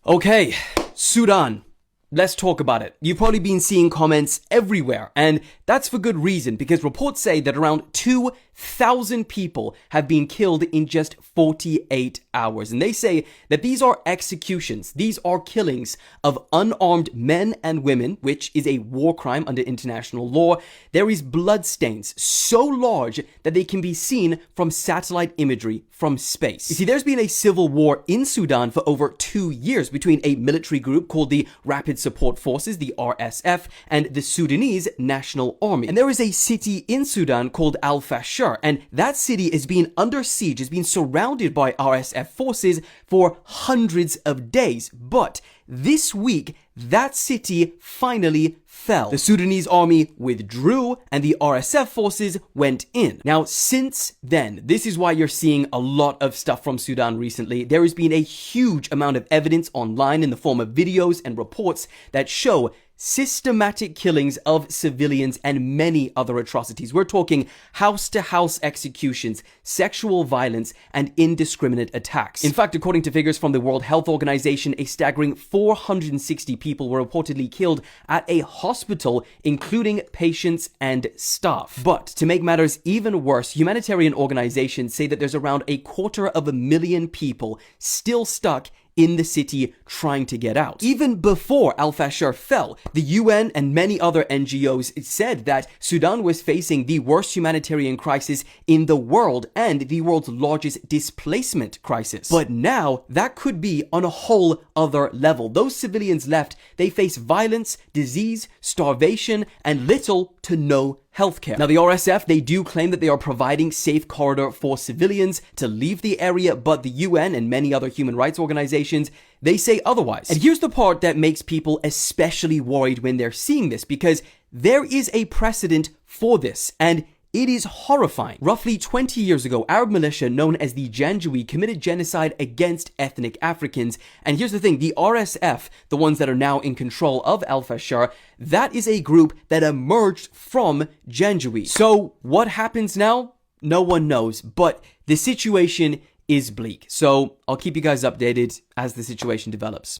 Okay, Sudan. Let's talk about it. You've probably been seeing comments everywhere, and that's for good reason, because reports say that around 2,000 people have been killed in just 48 hours. And they say that these are executions. These are killings of unarmed men and women, which is a war crime under international law. There is bloodstains so large that they can be seen from satellite imagery from space. You see, there's been a civil war in Sudan for over 2 years between a military group called the Rapid Support Forces, the RSF, and the Sudanese National Army. And there is a city in Sudan called Al-Fashir, and that city has been under siege, has been surrounded by RSF forces for hundreds of days. But this week, that city finally fell. The Sudanese army withdrew and the RSF forces went in. Now, since then, this is why you're seeing a lot of stuff from Sudan recently. There has been a huge amount of evidence online in the form of videos and reports that show systematic killings of civilians and many other atrocities. We're talking house-to-house executions, sexual violence, and indiscriminate attacks. In fact, according to figures from the World Health Organization, a staggering 460 people were reportedly killed at a hospital, including patients and staff. But to make matters even worse, humanitarian organizations say that there's around 250,000 people still stuck in the city trying to get out. Even before Al-Fashir fell, the UN and many other NGOs said that Sudan was facing the worst humanitarian crisis in the world and the world's largest displacement crisis. But now, that could be on a whole other level. Those civilians left, they face violence, disease, starvation, and little to no healthcare. Now, the RSF, they do claim that they are providing safe corridor for civilians to leave the area, but the UN and many other human rights organizations, they say otherwise. And here's the part that makes people especially worried when they're seeing this, because there is a precedent for this, and it is horrifying. Roughly 20 years ago, Arab militia known as the Janjaweed committed genocide against ethnic Africans. And here's the thing, the RSF, the ones that are now in control of Al-Fashir, that is a group that emerged from Janjaweed. So what happens now? No one knows, but the situation is bleak. So I'll keep you guys updated as the situation develops.